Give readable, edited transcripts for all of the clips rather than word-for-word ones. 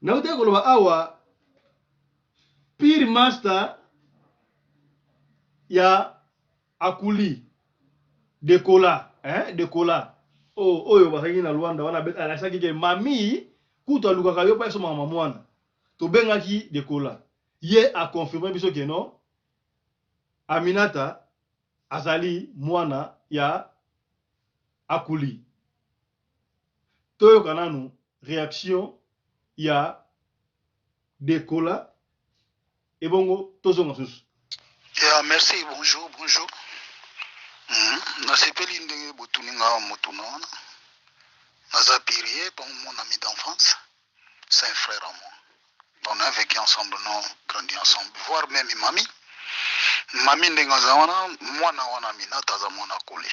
Na uta koloba awa pire master ya akuli dekola dekola oyo basaki na Luanda wana bet alasaki ke mami kutu alukaka yo pa eso mama mwana to bengaki dekola ye a confirmer biso ke non Aminata azali mwana ya akuli toyoka nanu réaction ya dekola ebongo tozonga susu. Yeah, merci, bonjour, bonjour. Nasepeli ndenge botuninga motuna wana. Naza Pirie, mon ami d'enfance. C'est un frère à moi. On a vécu ensemble, on a grandi ensemble. Voire même mami. Mami ndenge za wana, mwana wana Aminata za mwana kuli.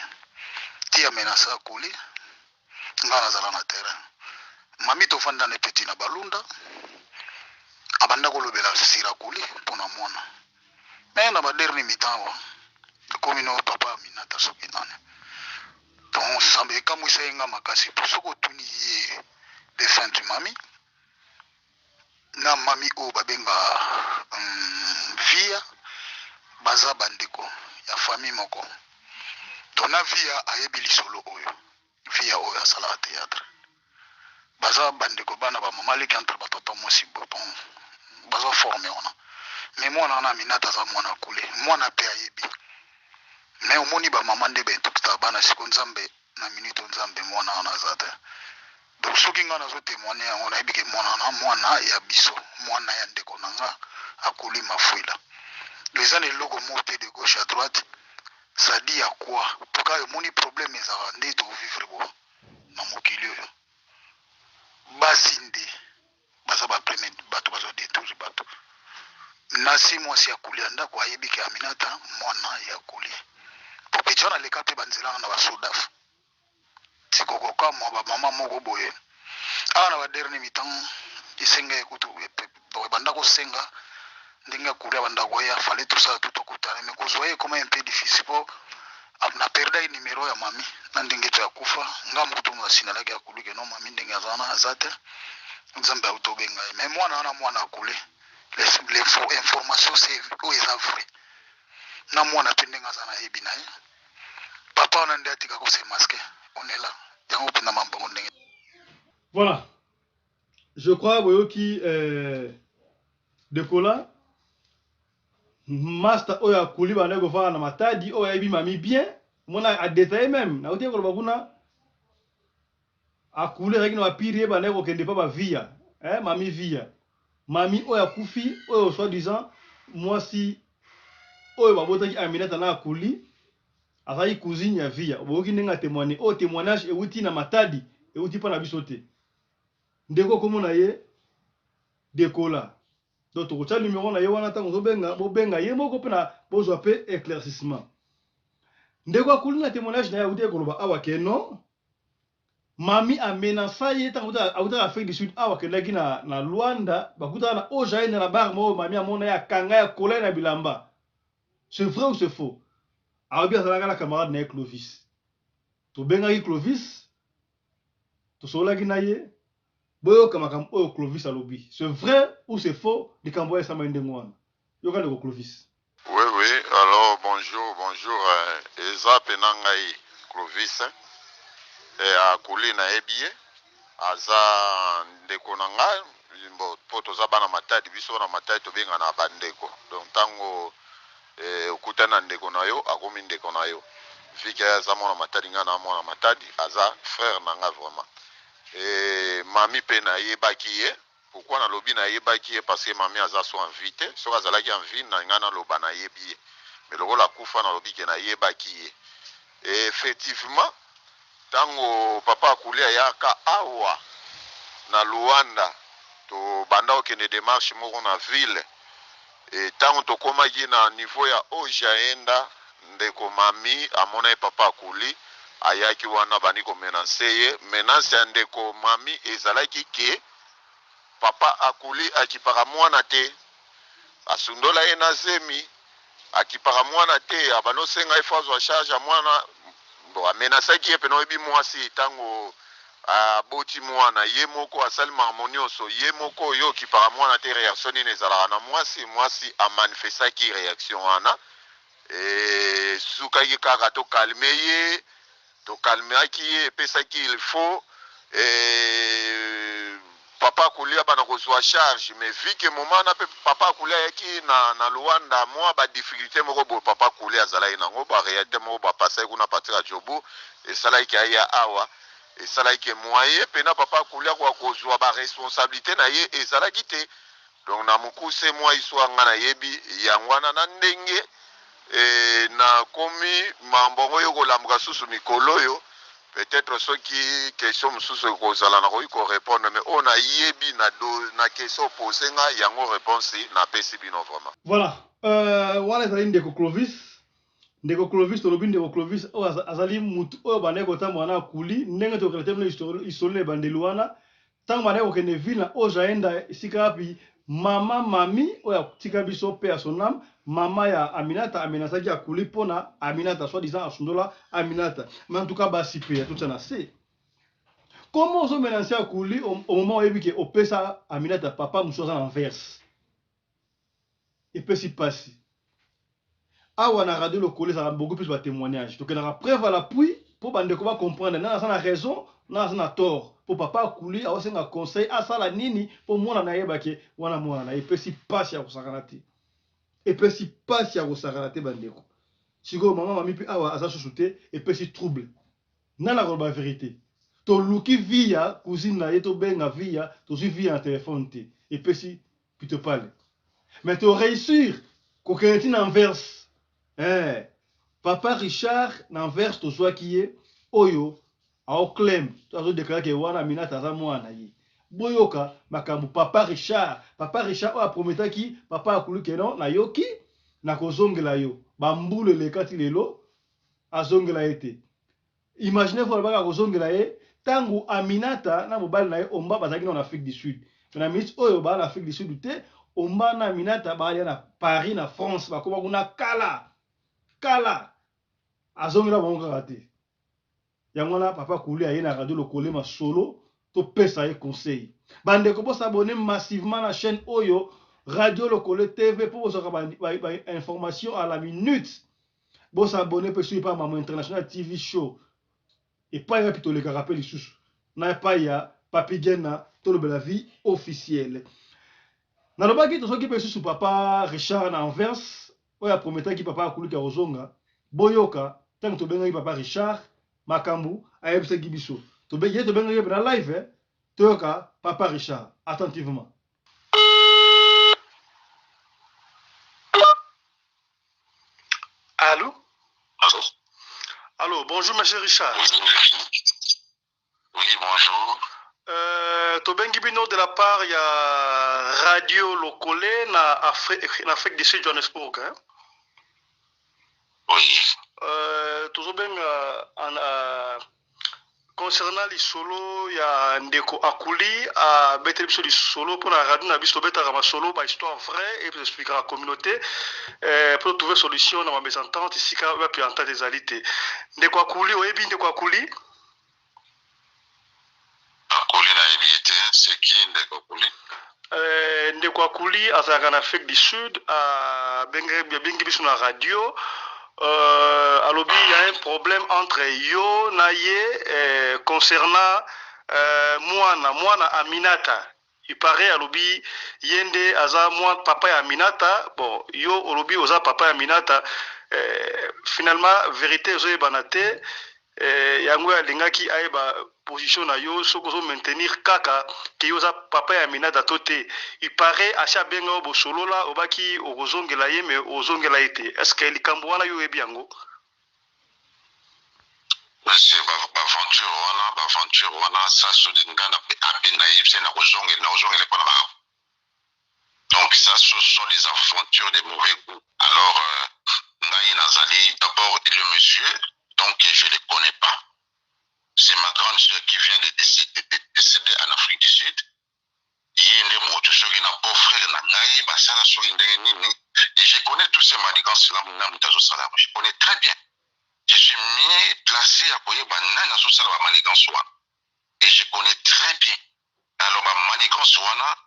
Tia menasa kuli. Nga nazala na terrain. Mami tofanda ne petit na balunda. Abanda kolobela sira kuli pona mwana. Mais na ba dernier mi-temps comme no papa Aminata soki nane. Donc sambe kama isenga makasi soko tuni ye de fin mami. Na mami o babenga via baza bandeko ya famille moko. Dona via ayebili solo oyo. Via oyo asala théâtre. Baza bandeko bana ba mama leki entre batoto mosi bon. Baza formé ona. Mais mwana na Aminata za mwana kule. Mwana pe ayebi. Mais omoni ba mama nde bentukita bana siko nzambe na minute nzambe mwana wana zate. Donc soki nga nazo témoigner on a ebike mwana ya biso, mwana ya ndeko nanga akuli mafuila. Les années logo monté de gauche à droite, ça dit à quoi? Pourquoi omoni problème ezaka nde to vivre bo na mokili oyo. Basinde baza ba premier bato bazo détruire bato. Nasi mwasi ya kulia ndako ayebike Aminata mwana ya kulia. Popechana leka pe banzela na basodaf. Sikoko kama ba mama moko boye. Na ba dernier mi-temps isenga ekutu bo banda ko senga ndinga kulia banda ko ya fallait tout ça tout okutana mais ko zoye comme un peu difficile po na perda numéro ya mami na ndinga ya kufa nga mutu ngasina laki ya kuluke no mami ndinga zana azate nzambe autobenga mais mwana akule les informations c'est où est vrai na mwana pendenga zana ebina papa on a atika ko se masquer on est là yango pina mambo ndenge. Voilà, je crois boyoki dekola master oyo akuli bana kofana na matadi oyo ayebi mami bien mona a détaillé même na uti koloba kuna akuli azalaki na bapiri ye bana kokende pa bavia mami via mami oyo akufi oyo soi-disant mwasi oyo babotaki Aminata na akuli azalaki cousine ya via oboyoki ndenge atémoigne oyo témoignage euti na matadi euti mpa na biso te ndeko komona ye dekola donc tokotya numéro na ye wana ntango bobenga ye moko mpe na bozwa mpe éclaircissement ndeko akuli na témoignage na ye auti ekoloba awa ke non mami amenasa ye ntango autaka Afrique du Sud awa akendaki na Luanda bakutaka na oja ye na bar moko mami amona ye akanga ya kola ye na bilamba. C'est vrai ou c'est faux? Aobi azalaka na camarade na ye Clovis tobengaki Clovis tosololaki na ye boyoka makambo oyo Clovis alobi. C'est vrai ou c'est faux? Likambo esama ndenge wana yoka ndeko Clovis. Oui, alors bonjour eza pena ngai Clovis akuli na ebie aza ndeko na ngai po toza bana matadi biso na matadi tobenga na bandeko donc tango okutana ndeko na yo akomi ndeko na yo viki aza mwana matadi nga na mwana matadi aza frère na nga vraiment mami pe na yebaki ye pourquoi na lobi na yebaki ye parce que mami aza so invité soki azalaki envie na nga na loba na yebi ye mais lokola kufa na lobi ke na yebaki ye effectivement tango papa akuli ayaka awa na Luanda to banda okende démarche moko na ville tango tokomaki na niveau ya ojaenda ndeko mami amona ye papa akuli ayaki wana bani komenanse ye menace ya ndeko mami ezalaki ke papa akuli akipaka mwana te asundola ye na zemi akipaka mwana te abanosenga ifazwa charge ya mwana bo amenasaki ye pena oyebi mwasi tango aboti mwana ye moko asali makambo nyonso ye moko oyo okipaka mwana te réaction nini ezalaka na mwasi amanifestaki réaction wana sukaki kaka tokalme ye tokalmeaki ye epesaki il faut papa kolia bana kozwa charge mais vu que moment na pe papa kolia yaki na Luanda mwa ba difficulté moko bo papa kolia azalaki nango ba réalité moko ba passer kuna patira jobu esalaki aya awa esalaki moyen pena papa kolia kwa kozwa ba responsabilité na ye ezalaki te donc na mukuse mwa iswa nga na yebi yangwana na ndenge na komi mambo oyo kolamuka susu mikolo yo peut-être ceux qui question mususu kozala na koyi ko répondre mais on a yebi na question posée nga yango réponse na pesi bino vraiment voilà wana ezali ndeko Clovis tolobi ndeko Clovis oyo azali mutu oyo bandeko kotambola na akuli ndenge tokelete bino histoire ebandeli wana ntango bandeko kokende ville na oyo aenda esika wapi mami oyo atika biso pe ya son âme mama ya Aminata amenasaki akuli mpona Aminata soit disant asundola Aminata mais en tout cas basi pe ya tutsa na se comment ozomenansi akuli au moment oyebi ke opesa Aminata papa mosusu aza na verse epesi pasi awa na radio lokolo ezalaka beaucoup plus ba témoignage tokendaka preuve à l'appui mpo bandeko bacomprendre nanga aza na raison nanga aza na tort mpo papa akuli aosenga conseil asala nini mpo mwana na yebake wana mwana na ye epesi pasi ya kosakana te epesi pasi ya kosakana te bandeko sikoyo mama mami mpe awa aza susu te epesi trouble nana koloba vérité toluki via cousine na ye tobenga via tozwi via na telefone te epesi pito pale mais toréussir kokende ntina inverse papa Richard na verse tozwaki ye oyo aoclem azodeklare wana Aminata aza mwana ye boyoka makambo papa Richard oyo aprometaki papa akulu keno nayoki nakozongela yo bambulu elekati lelo azongela ye te imaginez vous alobaka kozongela ye ntango Aminata na mobali na ye omba bazalaki na Afrique du Sud mais na minute oyo baa na Afrique du Sud te omba na Aminata baalia na Paris na France bakoma kuna kala azongela bango kaka te yango wana papa kuli aye na radio lokole masolo topesa ye conseil bandeko bosabone massivement na chaîne oyo radio lokole tv mpo bozwaka ba information à la minute bosabone mpe soki epai mamo international tv show epai wapi tolekaka mpe lisusu na epai ya papi gena tolobela vie officielle nalobaki tozoki mpe lisusu papa Richard na Anvers oyo aprometaki papa akuluki akozonga boyoka ntango tobengaki papa Richard makambu ayebisaki biso tobengaki pe na live toyoka papa Richard attentivement. Allô? Allô, bonjour monsieur Richard. Oui, bonjour. Tobengi bino de la part ya radio lokole na Afrique du Sud Johannesburg hein? Oui. Tozobenga concernant lisolo ya ndeko akuli a beteli biso lisolo pour la radio na biso betaka masolo ba histoire vraie et puis expliquer à la communauté pour trouver solution na ma mésentente ici ka ba pianta des alités ndeko akuli oyebi ndeko akuli akuli na yebi c'est qui ndeko akuli ndeko akuli azalaka na Afrique du Sud a bengi biso na radio alobi il y a un problème entre yo na ye concernant mwana Aminata il paraît alobi yende aza mwana papa ya Aminata bon yo olobi oza papa ya Aminata finalement vérité ezoyebana te yango alingaki ayeba position na yo soko zo maintenir kaka ke yo za papa ya Aminata to te il paraît acha benga o bosolola obaki okozongela ye mais ozongela ye te est-ce que likambo wana yo yebi yango monsieur aventure wana saso de ngana abenga yipse na kozongela pona ba donc ça ce sont des aventures de mauvais goût alors ngai nazali d'abord le monsieur donc je le connais pas. C'est ma grande soeur qui vient de décéder en Afrique du Sud. Et je connais tous ces manigances là, je connais très bien. Je suis mieux placé à connaître les manigances. et je connais très bien. Alors, ma manigance wana,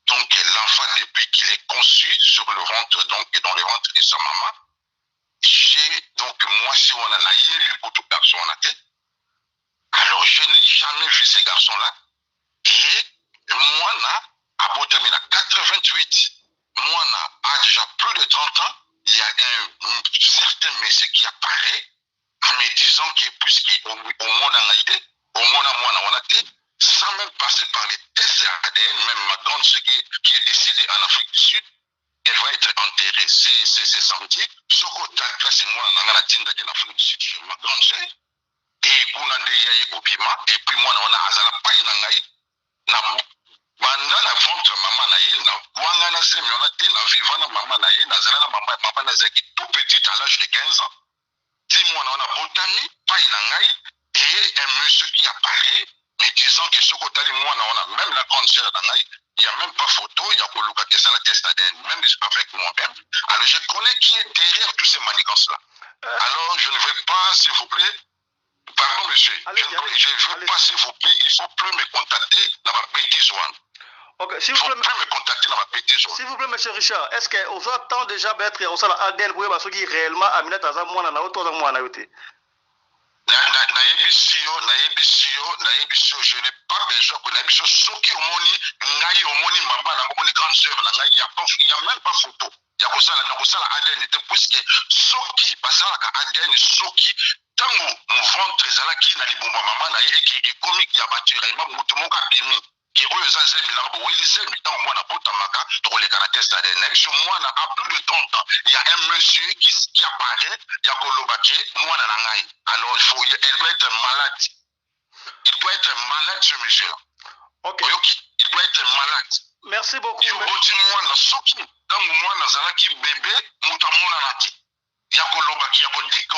donc l'enfant depuis qu'il est conçu sur le ventre, donc dans le ventre de sa maman, j'ai donc moi si on a naïe pour tout garçon on a été. Alors je n'ai jamais vu ces garçons-là. Et moi là, à Botami, à 88, moi là, a déjà plus de 30 ans, il y a un certain monsieur qui apparaît en me disant que puisqu'au monde en a été, au monde en a été, sans même passer par les tests ADN, même ma grande sœur qui est décédée en Afrique du Sud, elle va être enterrée c'est samedi. Ce que tal place moi dans la tinda de l'Afrique du Sud chez ma grande sœur. Et kuna nde yaye kobima et puis moi on a azala pai na ngai na banda na ventre maman na ye na wanga na semi on a dit na vivant na maman na ye na zala na maman na zaki tout petit à l'âge de 15 ans. Si moi on a botami pai na ngai et un monsieur qui apparaît mais disant que ce que moi on a même la grande sœur na ngai. Il n'y a même pas photo, il y a Koluka qui est la test ADN, même avec moi-même. Alors je connais qui est derrière tous ces manigances-là. Alors je ne veux pas, s'il vous plaît, pardon monsieur, je ne veux pas, s'il vous plaît, il ne faut plus me contacter dans ma bêtise one. Ok, s'il vous plaît, me contacter dans ma bêtise one. S'il vous plaît, monsieur Richard, est-ce qu'on attend déjà d'être au sein de l'ADN pour voir ce qui réellement a mis dans un mois dans l'autre mois dans l'autre? Je n'ai pas besoin que naïbisio soki omoni ngai omoni maman na omoni grande sœur na ngai il y a même pas photo ya kosala na kosala ADN te puisque soki basalaka ADN soki tango mon ventre ezalaki na libumba maman na ye eki ekomi ya naturellement moto moko abimi ki oyo eza zemilango oyelise mitango mwana botamaka tokoleka na test ADN naïbisio mwana a plus de 30 ans il y a un monsieur qui apparaît ya koloba ke mwana na ngai alors elle doit être malade. Il doit être malade, ce monsieur-là. Ok. Il doit être malade. Merci beaucoup. Il y a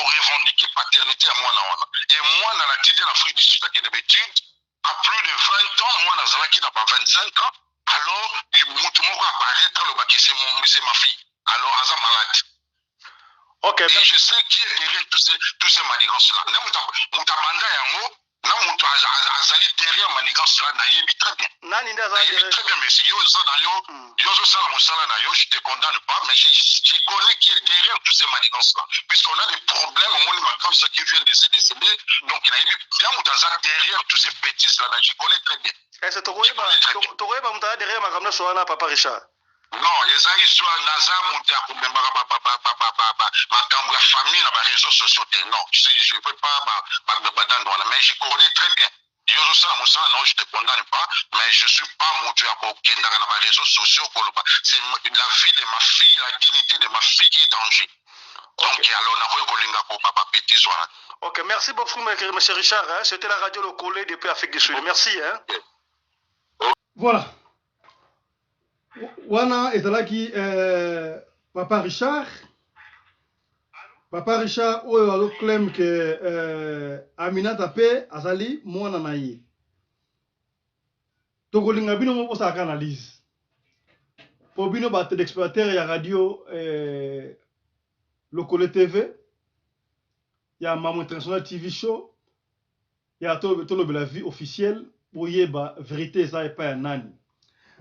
revendiquer paternité à moi. Et moi, dans la tête de l'Afrique du Sud, qui est d'habitude, à plus de 20 ans, moi, dans la qui n'a pas 25 ans, alors, il apparaît quand le baquet, c'est ma fille. Alors, elle est malade. Ok. Et je sais qui est derrière tous ces manigances-là. Non, mon azali derrière manigance là, naïbi très bien. Naïbi très bien, mais si yo ça na yo ça la monsala na yo, je te condamne pas, mais je connais qui est derrière tous ces manigances là. Puisqu'on a des problèmes, au moins comme ça qui vient de se décéder, donc il a eu bien mon azali derrière tous ces bêtises là, je connais très bien. Est-ce que tu connais pas derrière ma caméra sur Papa Richard? Non, les histoires naza monter à combien ma caméra famille dans les réseaux sociaux non, je ne peux pas mais je connais très bien. Non, je ne te condamne pas, mais je ne suis pas monté à dans les réseaux sociaux. C'est la vie de ma fille, la dignité de ma fille qui est en danger. Donc, alors, on a petit soir. Ok, merci beaucoup, M. Richard. C'était la radio Le Collet depuis Afrique du Sud. Merci. Voilà. Wana ezalaki Papa Richard oyo alo claim que Aminata pe azali mwana na ye. Tokolinga bino mo posaka analyse. Po bino ba téléspectateur ya radio Le Collet TV, ya Maman International TV show, ya tolo la vie officielle pour yeba vérité ça et pas nani.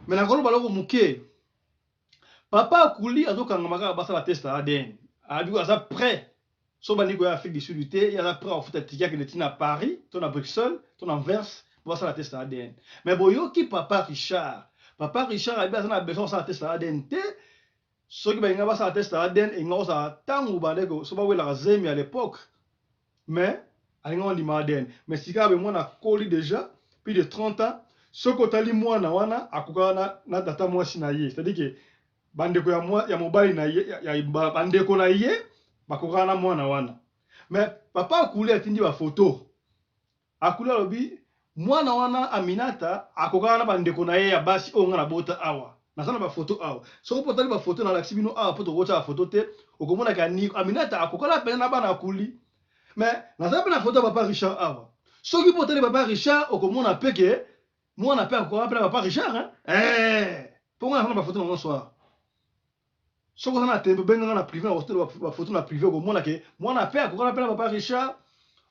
Mais na kolo baloko muke papa akuli azokanga maka basa la test ADN adu asa prêt so bani ko ya Afrique du Sud té ya prêt en fait tikia que le à Paris ton à Bruxelles ton Anvers basa la test ADN mais boyoki papa Richard abi azana besoin sa test ADN té so ki bainga basa la test ADN e ngosa tangu baleko so ba wela zemi à l'époque mais alinga ndi ADN mais sika be mona koli déjà plus de 30 ans. Ce que mwana wana akukana na tata mwasi na ye, c'est-à-dire que bandeko ya mobali na ye ya bandeko na ye bakukana mwana wana. Mais papa akuli atindi ba photo. Akuli alobi mwana wana Aminata akukana bandeko na ye ya basi onga na bota awa. Nasana ba photo awa. So ko tali ba photo na laksi bino awa poto kocha photo te okomona ka ni Aminata akukana pena na bana akuli. Mais nasana pena photo papa Richard awa. So ki potali papa Richard okomona peke moi on appelle encore Papa Richard pourquoi on a pas photo dans soir ce qu'on a tempo ben na privé on a photo na privé au monde que moi on appelle encore Papa Richard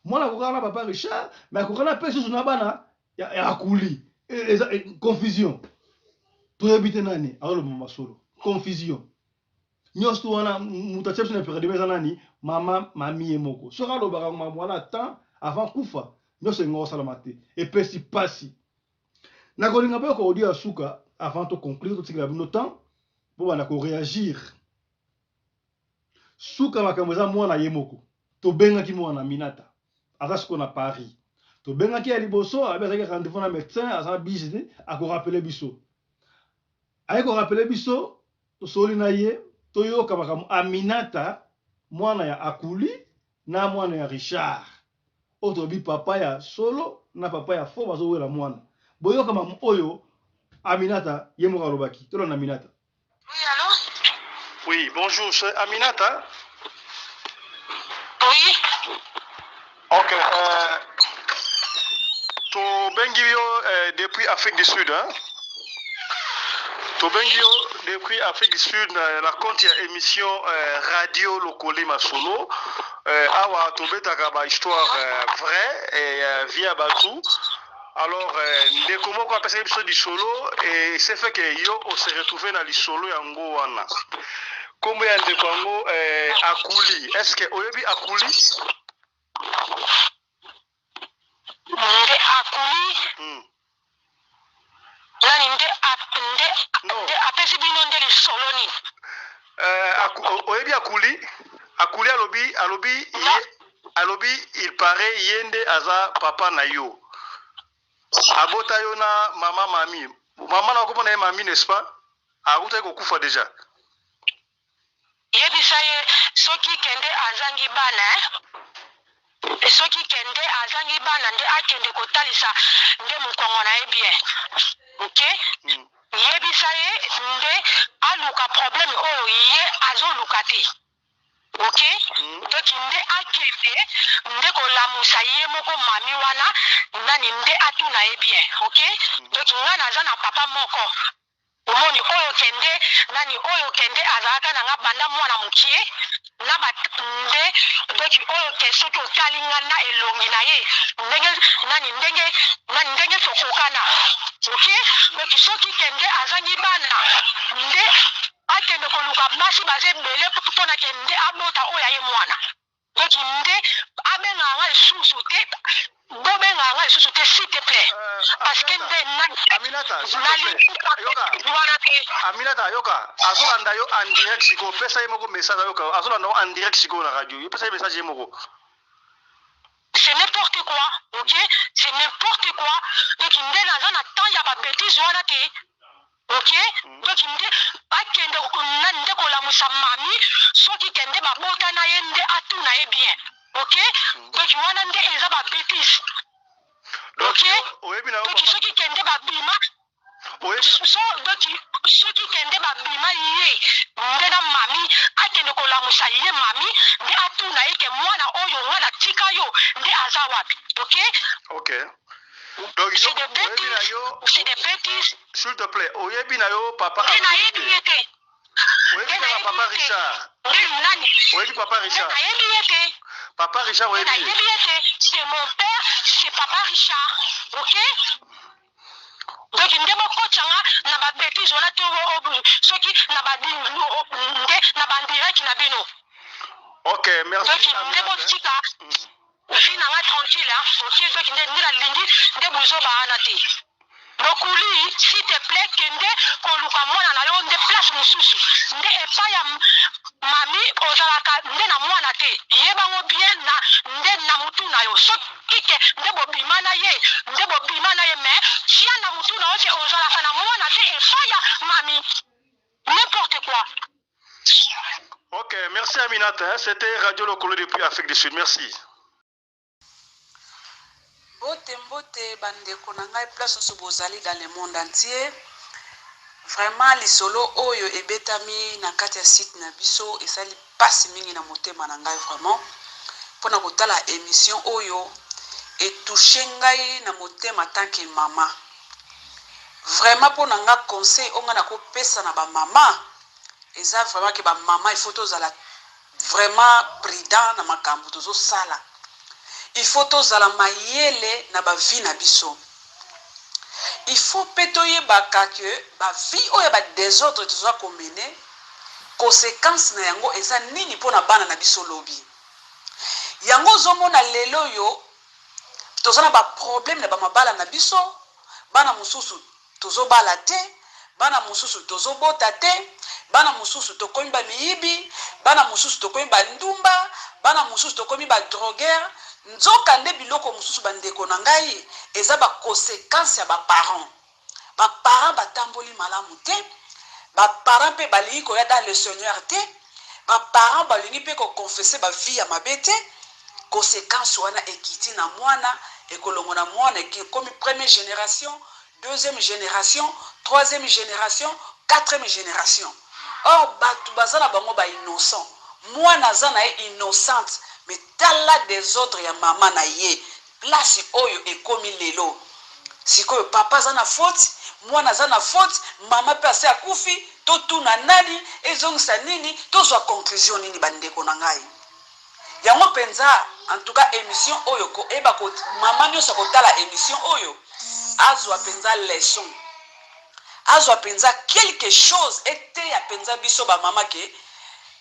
moi on a Papa Richard mais on appelle sur na bana ya akuli confusion toyebite nani alo mama solo confusion nyonso wana mutu atie biso na période eza nani mami ye moko soki alobaka mwana temps avant kufa nyonso elinga kosalama te epesi pasi nakolinga mpe kodia suka avant toconclure totikela bino temps mpo banda koréagir suka makambo eza mwana ye moko tobengaki mwana Aminata aza siko na Paris tobengaki ya liboso abe azalaki rendez-vous na médecin aza bisi te akorapele biso aye korapele biso tosoli na ye toyoka makambo Aminata mwana ya akuli na mwana ya Richard oyo tobi papa ya solo na papa ya fo bazowela mwana boyoka makambo oyo Aminata ye moko alobaki tolanda Aminata. Oui, allô? Oui, bonjour, c'est Aminata. Oui. Ok, Tobengio depuis Afrique du Sud, hein? Tobengio depuis Afrique du Sud, la compte y a émission radio Lokole Masolo. Awa Tobetaka ba histoire vraie et via Batou. Alors, comment on appelle ça l'épisode du solo et c'est fait que yo on s'est retrouvé dans le solo yango wana. Combien de Congo Akuli? Est-ce que oyebi Akuli? Nde Akuli. Nani nde apesi bino nde le solo ni. Oyebi Akuli? Akuli alobi il paraît yende aza papa na yo. Abota yo na mami. Maman na komona ye mami, n'est-ce pas? Aruta ko kufa déjà. Yebisa ye soki kende azangi bana soki kende azangi bana nde akende kotalisa nde mukongo na ye bien. OK? Yebisa ye nde aluka problème oyo ye azoluka te. OK? Donc nde akende nde kolamusa ye moko mami wana nani nde atuna ye bien. OK? Donc nga naza na papa moko. Omoni oyo kende nani oyo kende azalaka na nga banda mwana mukie na batunde donc oyo ke soki otalinga na elongi na ye ndenge tokokana. OK? Donc soki kende azangi bana nde akende koluka basi baze ebele mpona kende abota oyo aye mwana. Donc nde abenga nga lisusu te bobenga nga lisusu te s'il te plaît. Parce que nde Aminata, Aminata yoka azolanda yo en direct siko pesa ye moko message yoka azolanda yo en direct siko na radio yo pesa ye message ye moko. C'est n'importe quoi. OK? C'est n'importe quoi. Donc nde naza na temps ya ba bêtise wana te. OK? Donc nde akende nde kolamusa mami soki kende babota na ye nde atuna ye bien. OK? Donc wana nde eza ba bêtise. OK? Donc soki kende babima soki kende babima ye nde na mami akende kolamusa ye mami nde atuna ye ke mwana oyo nga na tika yo nde aza wapi. OK? OK. Donc c'est des bêtises. S'il te plaît, oyebi na yo papa. Oyebi na papa Richard. Oyebi papa Richard. Papa Richard oyebi. C'est mon père, c'est papa Richard. OK? Donc nde bokochanga na ba bêtise wana to soki na ba nde na ba direct na bino. OK, merci. Donc nde botika vie na nga tranquille, hein? OK? Donc nde la lingi nde buzo ba ana te. Donc lui, s'il te plaît, kende koluka mwana na yo nde place mususu nde epa ya mami ozalaka nde na mwana te yebango bien na nde na mutu na yo soki ke nde bobima na ye mais tia na mutu na yo ke ozalaka na mwana te epa ya mami n'importe quoi. OK, merci Aminata, c'était Radio Lokolo depuis Afrique du Sud. Merci. Mbote bandeko na ngai place oso bozali dans le monde entier. Vraiment lisolo oyo ebetami na kati ya site na biso esali pasi mingi na motema na ngai vraiment pona kotala émission oyo etouche ngai na motema tant que mama. Vraiment pona nga conseil onga na kopesa na ba mama eza vraiment que ba mama il faut tozala vraiment prudent na makambo tozo sala. Il faut tozala mayele na ba vie na biso. il faut pétoyer baka que ba vie oya ba désordre toza komene conséquence na yango eza nini pona bana na biso lobi yango zomona lelo yo tozana ba problème na ba mabala na biso bana mususu tozobala te bana mususu tozobota te bana mususu tokomi ba miyibi bana mususu tokomi ba ndumba bana mususu tokomi ba drogueur nzoka nde biloko mususu bandeko na ngai eza ba conséquence ya ba parents batamboli malamu te ba parents pe balingi koya dans le Seigneur te ba parents balingi pe ko confesser ba vie ya mabe te conséquence wana ekiti na mwana ekolongo na mwana comme première génération deuxième génération troisième génération quatrième génération. Or batu bazana bango ba innocent mwana zana e innocente mais tala des autres ya mama na ye place oyo ekomi lelo sikoyo papa zana faute mwana zana faute mama pe ase akufi to tuna nani ezongisa nini tozwa conclusion nini bandeko na ngai yango penza en tout cas émission oyo ko eba ko mama nyoso kotala émission oyo azwa penza leçon azwa penza quelque chose ete ya penza biso ba mama ke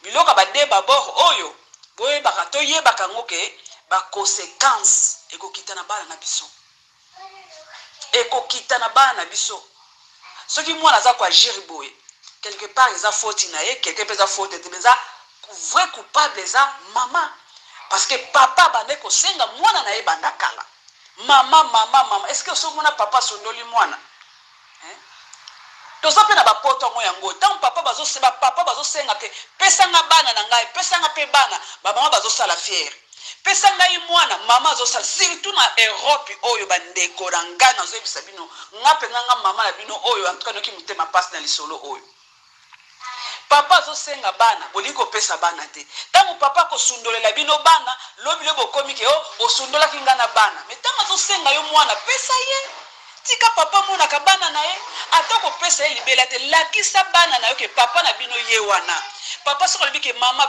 biloka ba deba bord oyo boye baka to ye baka ngoke ba conséquence ekokita na bana na biso ekokita na bana na biso soki mwana za kwa agir boye quelque part eza faute na ye quelque part eza faute te benza vrai coupable eza mama parce que papa bande ko senga mwana na ye banda kala mama est-ce que so mwana papa sondoli mwana toza pe na bapoto ngo yango tant papa bazo senga ke pesanga bana na ngai pesanga pe bana ba mama bazo sala fier pesanga yi mwana mama bazo sala surtout na Europe oyo bandeko na ngana zo bisa bino ngape nganga mama na bino oyo en tout cas noki mutema passe na lisolo oyo papa zo senga bana boliko pesa bana te tango papa ko sundolela bino bana lobi lebo komike o sundola kingana bana mais tango zo senga yo mwana pesa ye tika papa mona ka bana na ye atako pesa ye libela te lakisa bana na yo ke papa na bino ye wana papa soko lobi ke mama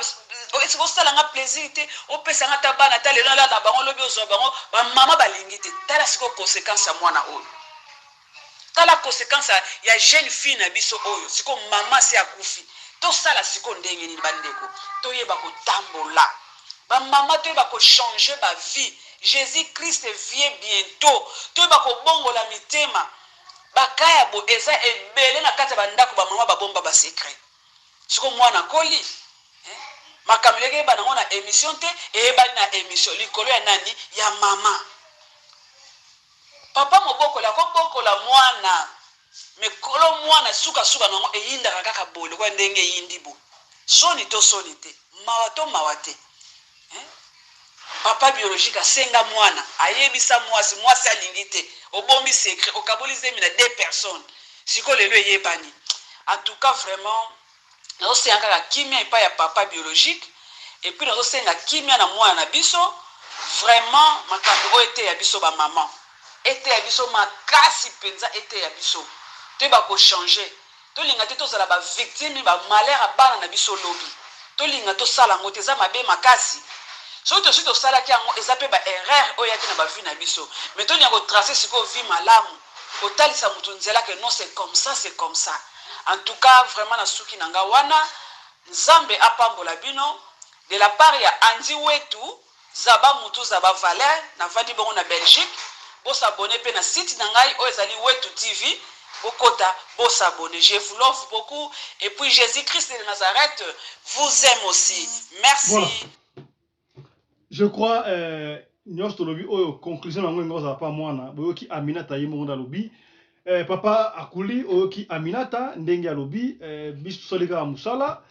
est-ce que sala nga plaisir te o pesa nga ta bana ta lelo la na bango lobi ozo bango ba mama balingi te tala siko conséquence ya mwana oyo tala conséquence ya jeune fille na biso oyo siko mama si akufi to sala siko ndenge ni bandeko to yeba ko tambola ba mama to yeba ko changer ba vie Jésus-Christ vient bientôt to yeba ko bongola mitema bakaya bo eza ebele na kata bandako ba mama ba bomba ba secret siko mwana koli makamileke ba na émission te e ba na émission likolo ya nani ya mama papa moboko la ko boko la mwana me kolo mwana suka nango eyinda kaka bole kwa ndenge yindi bo soni te mawate papa biologique asenga mwana ayebisa mwasi alingi te obombi secret okabolize mina deux personnes siko lelo yebani en tout cas vraiment nazo senga kaka kimia epa ya papa biologique et puis nazo senga kimia na mwana na biso vraiment makambo oyo ete ya biso ba maman ete ya biso makasi penza ete ya biso to ba ko changer to linga te to zala ba victime ba malheur a bana na biso lobi to linga to sala ngote za mabe makasi so to sala ki yango eza pe ba erreur oyo yaki na ba vie na biso mais to linga ko tracer siko vie malamu ko talisa mutu nzela que non c'est comme ça en tout cas vraiment na suki nanga wana nzambe apambola bino de la part ya andi wetu zaba mutu zaba valeur na vandi bongo na Belgique bo s'abonner pe na site nangai o ezali wetu TV bokota bo s'abonner. Je vous love beaucoup et puis Jésus-Christ de Nazareth vous aime aussi. Merci. Voilà. Je crois nyos to lobi oyo conclusion nango ngoza pa mwana boyo ki Aminata yimo nda lobi papa akuli oyo ki Aminata ndenge ya lobi biso solika musala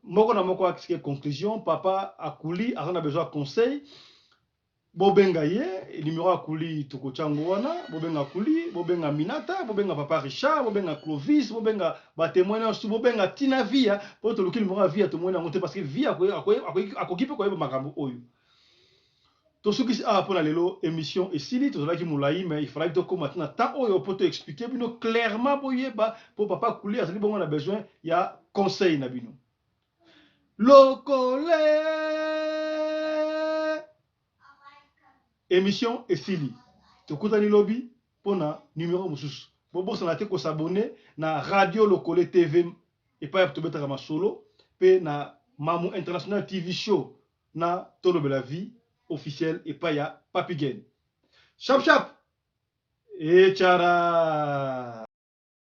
moko na moko akike conclusion papa akuli azana besoin conseil bobenga ye numéro akuli tokochango wana bobenga akuli bobenga Aminata bobenga papa Richard bobenga Clovis bobenga ba témoignage su bobenga tina via pour to luki numéro via to mona ngote parce que via akokipe ko yeba makambo oyo to suki a pona lelo émission esili to zalaki mulai mais il faudra que to maintenant temps oyo pour te expliquer bino clairement boyeba pour papa akuli azali bongo na besoin ya conseil na bino lokole émission esili tokutani lobi pona numéro mususu bobosa na te ko s'abonner na Radio Lokole TV et pas to betaka masolo pe na Mamu International TV Show na Tolo la vie officiel et pas ya Papi Gen. Chap chap et tchara.